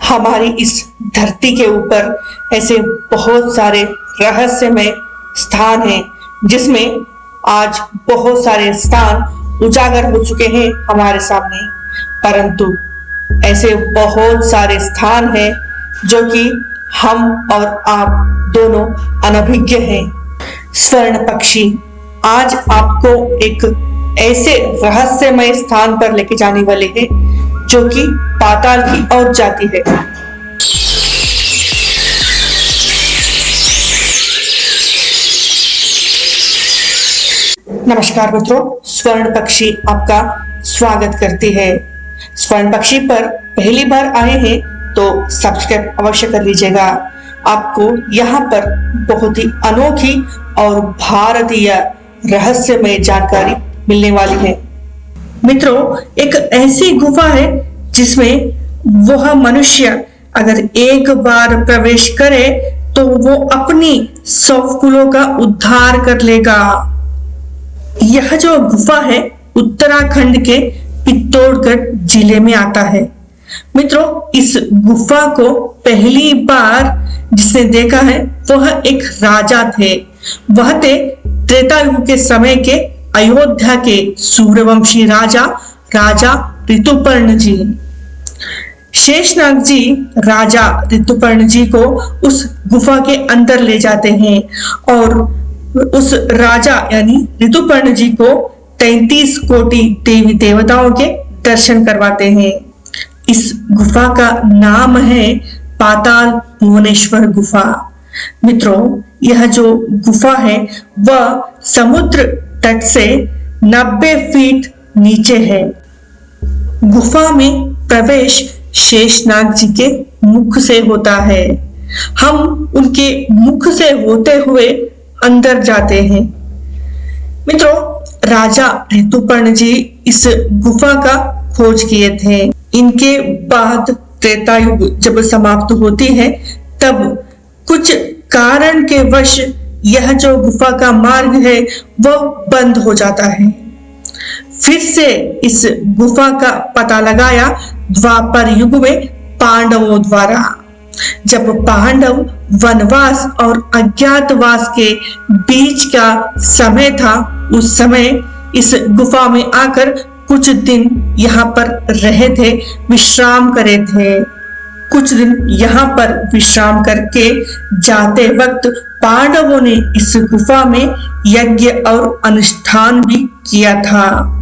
हमारी इस धरती के ऊपर ऐसे बहुत सारे रहस्यमय स्थान हैं जिसमें आज बहुत सारे स्थान उजागर हो चुके हैं हमारे सामने, परंतु ऐसे बहुत सारे स्थान हैं जो कि हम और आप दोनों अनभिज्ञ हैं। स्वर्ण पक्षी आज आपको एक ऐसे रहस्यमय स्थान पर लेके जाने वाले हैं जो कि पाताल की ओर जाती है। नमस्कार मित्रों, स्वर्ण पक्षी आपका स्वागत करती है। स्वर्ण पक्षी पर पहली बार आए हैं तो सब्सक्राइब अवश्य कर लीजिएगा। आपको यहाँ पर बहुत ही अनोखी और भारतीय रहस्यमय जानकारी मिलने वाली है। मित्रों, एक ऐसी गुफा है जिसमें वह मनुष्य अगर एक बार प्रवेश करे तो वो अपनी सौकुलों का उद्धार कर लेगा। यह जो गुफा है उत्तराखंड के पित्तौड़गढ़ जिले में आता है। मित्रों, इस गुफा को पहली बार जिसने देखा है वह एक राजा थे। वह थे त्रेता युग के समय के अयोध्या के सूर्यवंशी राजा ऋतुपर्ण जी। शेषनाग जी राजा ऋतुपर्ण जी को उस गुफा के अंदर ले जाते हैं और उस राजा यानी ऋतुपर्ण जी को 33 कोटि देवी देवताओं के दर्शन करवाते हैं। इस गुफा का नाम है पाताल भुवनेश्वर गुफा। मित्रों, यह जो गुफा है वह समुद्र तट से 90 फीट नीचे है। गुफा में प्रवेश शेषनाग जी के मुख से होता है। हम उनके मुख से होते हुए अंदर जाते हैं। मित्रों, राजा ऋतुपर्ण जी इस गुफा का खोज किए थे। इनके बाद त्रेता युग जब समाप्त होती है तब कुछ कारण के वश यह जो गुफा का मार्ग है वह बंद हो जाता है। फिर से इस गुफा का पता लगाया द्वापर युग में पांडवों द्वारा। जब पांडव वनवास और अज्ञातवास के बीच का समय था, उस समय इस गुफा में आकर कुछ दिन यहाँ पर रहे थे, विश्राम करे थे। कुछ दिन यहाँ पर विश्राम करके जाते वक्त पांडवों ने इस गुफा में यज्ञ और अनुष्ठान भी किया था।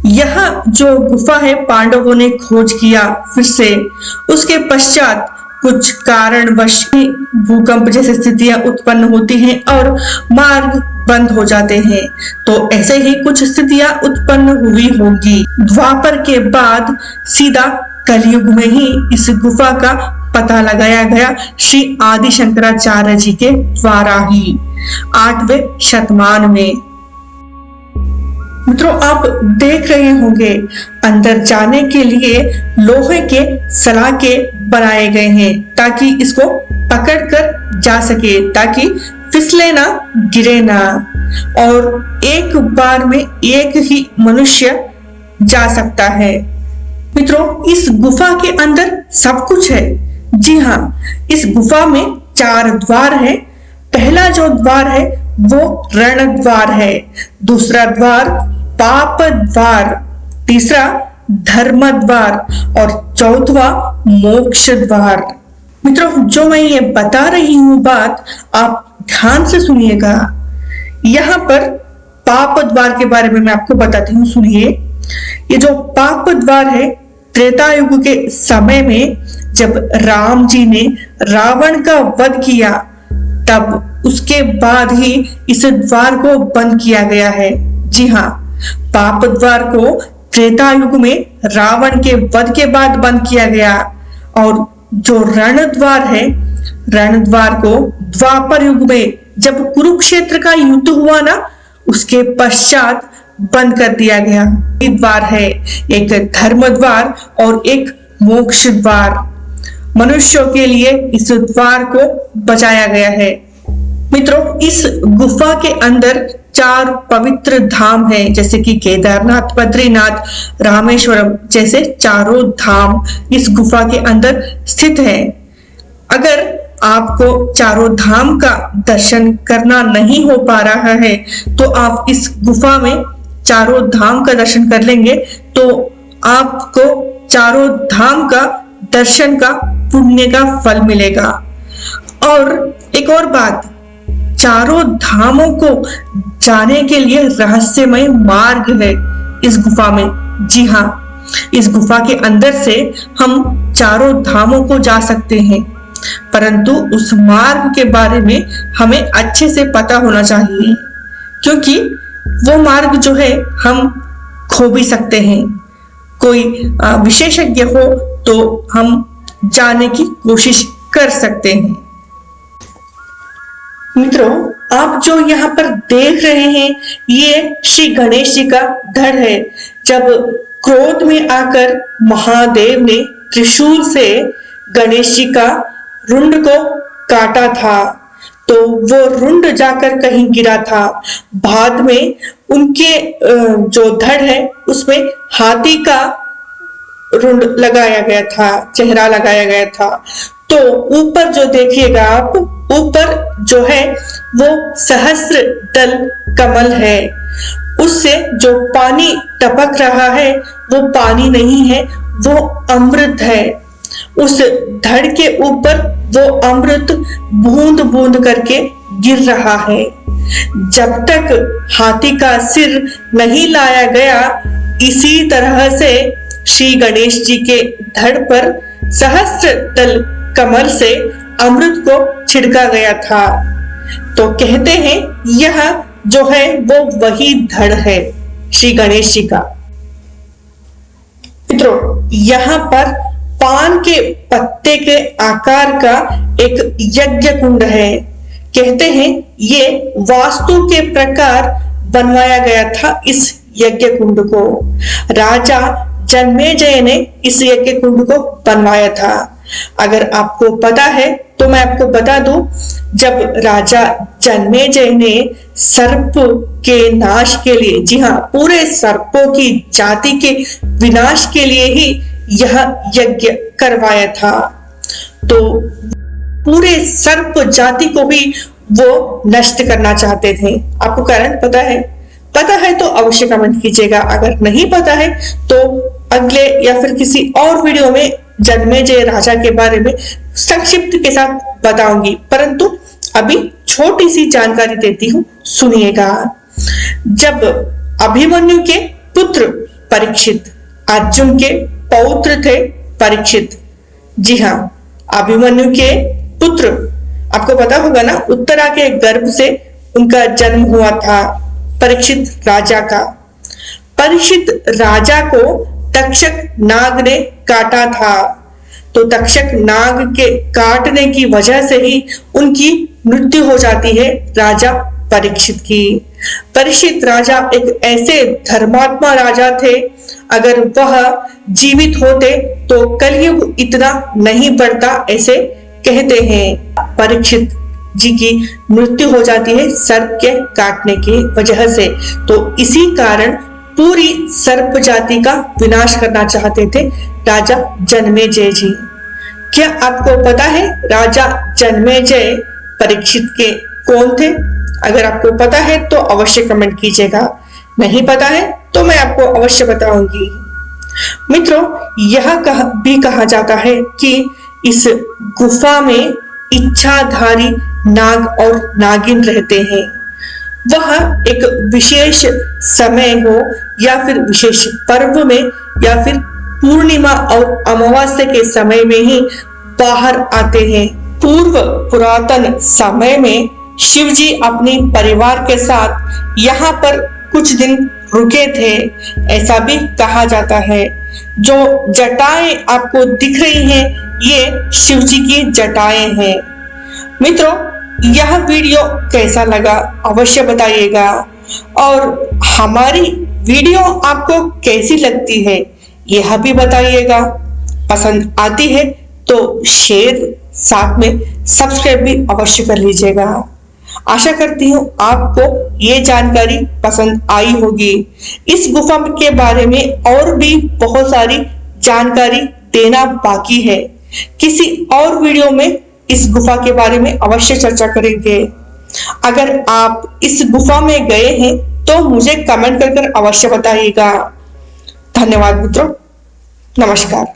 यह जो गुफा है पांडवों ने खोज किया फिर से। उसके पश्चात कुछ कारणवश भूकंप जैसी स्थितियां उत्पन्न होती हैं और मार्ग बंद हो जाते हैं। तो ऐसे ही कुछ स्थितियां उत्पन्न हुई होगी। द्वापर के बाद सीधा कलयुग में ही इस गुफा का पता लगाया गया श्री आदि शंकराचार्य जी के द्वारा ही 8वें शतमान में। मित्रों, आप देख रहे होंगे अंदर जाने के लिए लोहे के सलाखे बनाए गए हैं ताकि इसको पकड़कर जा सके, ताकि फिसले ना, गिरे ना, और एक बार में एक ही मनुष्य जा सकता है। मित्रों, इस गुफा के अंदर सब कुछ है। जी हाँ, इस गुफा में 4 द्वार है। पहला जो द्वार है वो रण द्वार है, दूसरा द्वार पाप द्वार, तीसरा धर्म द्वार और चौथा मोक्ष द्वार। मित्रों, जो मैं ये बता रही हूँ बात आप ध्यान से सुनिएगा। यहाँ पर पाप द्वार के बारे में मैं आपको बताती हूँ, सुनिए। ये जो पाप द्वार है त्रेता युग के समय में जब राम जी ने रावण का वध किया तब उसके बाद ही इस द्वार को बंद किया गया है। जी हाँ, पाप द्वार को त्रेता युग में रावण के वध के बाद बंद किया गया और जो रण द्वार है, रण द्वार को द्वापर युग में जब कुरुक्षेत्र का युद्ध हुआ ना, उसके पश्चात बंद कर दिया गया। ये द्वार है, एक धर्म द्वार और एक मोक्ष द्वार। मनुष्यों के लिए इस द्वार को बचाया गया है। मित्रों, इस गुफा के अंदर 4 पवित्र धाम हैं, जैसे कि केदारनाथ, बद्रीनाथ, रामेश्वरम जैसे चारों धाम इस गुफा के अंदर स्थित हैं। अगर आपको चारों धाम का दर्शन करना नहीं हो पा रहा है तो आप इस गुफा में चारों धाम का दर्शन कर लेंगे तो आपको चारों धाम का दर्शन का पुण्य का फल मिलेगा। और एक और बात, चारों धामों को जाने के लिए रहस्यमय मार्ग है इस गुफा में। जी हाँ, इस गुफा के अंदर से हम चारों धामों को जा सकते हैं, परंतु उस मार्ग के बारे में हमें अच्छे से पता होना चाहिए, क्योंकि वो मार्ग जो है हम खो भी सकते हैं। कोई विशेषज्ञ हो तो हम जाने की कोशिश कर सकते हैं। मित्रों, आप जो यहाँ पर देख रहे हैं ये श्री गणेश जी का धड़ है। जब क्रोध में आकर महादेव ने त्रिशूल से गणेश जी का रुंड को काटा था तो वो रुंड जाकर कहीं गिरा था। बाद में उनके जो धड़ है उसमें हाथी का रुंड लगाया गया था, चेहरा लगाया गया था। तो ऊपर जो देखिएगा आप, ऊपर जो है वो सहस्त्र दल कमल है, उससे जो पानी टपक रहा है वो पानी नहीं है, वो अमृत है। उस धड़ के ऊपर वो अमृत बूंद बूंद करके गिर रहा है। जब तक हाथी का सिर नहीं लाया गया, इसी तरह से श्री गणेश जी के धड़ पर सहस्त्र दल कमल से अमृत को छिड़का गया था। तो कहते हैं यह जो है वो वही धड़ है श्री गणेश जी का। मित्रों, यहाँ पर पान के पत्ते के आकार का एक यज्ञ कुंड है। कहते हैं ये वास्तु के प्रकार बनवाया गया था इस यज्ञ कुंड को। राजा जन्मेजय ने इस यज्ञ कुंड को बनवाया था। अगर आपको पता है तो मैं आपको बता दूं, जब राजा जन्मेजय ने सर्प के नाश के लिए, जी हाँ, पूरे सर्पों की जाति के विनाश के लिए ही यह यज्ञ करवाया था, तो पूरे सर्प जाति को भी वो नष्ट करना चाहते थे। आपको कारण पता है? पता है तो अवश्य कमेंट कीजिएगा। अगर नहीं पता है तो अगले या फिर किसी और वीडियो में जन्मेजय राजा के बारे में संक्षिप्त के साथ बताऊंगी, परंतु अभी छोटी सी जानकारी देती हूँ, सुनिएगा। जब अभिमन्यु के पुत्र परीक्षित, अर्जुन के पौत्र थे परीक्षित, जी हाँ, अभिमन्यु के पुत्र, आपको पता होगा ना, उत्तरा के गर्भ से उनका जन्म हुआ था परीक्षित राजा का। परीक्षित राजा को तक्षक नाग ने काटा था, तो तक्षक नाग के काटने की वजह से ही उनकी मृत्यु हो जाती है राजा परीक्षित की। परीक्षित राजा एक ऐसे धर्मात्मा राजा थे, अगर वह जीवित होते तो कलयुग इतना नहीं बढ़ता, ऐसे कहते हैं। परीक्षित जी की मृत्यु हो जाती है सर्प के काटने की वजह से, तो इसी कारण पूरी सर्प जाति का विनाश करना चाहते थे राजा जन्मेजय जी। क्या आपको पता है राजा जन्मेजय परीक्षित के कौन थे? अगर आपको पता है तो अवश्य कमेंट कीजिएगा, नहीं पता है तो मैं आपको अवश्य बताऊंगी। मित्रों, यह भी कहा जाता है कि इस गुफा में इच्छाधारी नाग और नागिन रहते हैं। वह एक विशेष समय हो या फिर विशेष पर्व में या फिर पूर्णिमा और अमावस्या के समय में ही बाहर आते हैं। पूर्व पुरातन समय में शिव जी अपने परिवार के साथ यहाँ पर कुछ दिन रुके थे, ऐसा भी कहा जाता है। जो जटाएं आपको दिख रही हैं, ये शिव जी की जटाएं हैं। मित्रों, यह वीडियो कैसा लगा अवश्य बताइएगा, और हमारी वीडियो आपको कैसी लगती है यह भी बताइएगा। पसंद आती है तो शेयर, साथ में सब्सक्राइब भी अवश्य कर लीजिएगा। आशा करती हूँ आपको ये जानकारी पसंद आई होगी। इस गुफा के बारे में और भी बहुत सारी जानकारी देना बाकी है। किसी और वीडियो में इस गुफा के बारे में अवश्य चर्चा करेंगे। अगर आप इस गुफा में गए हैं तो मुझे कमेंट कर अवश्य बताइएगा। धन्यवाद मित्रों, नमस्कार।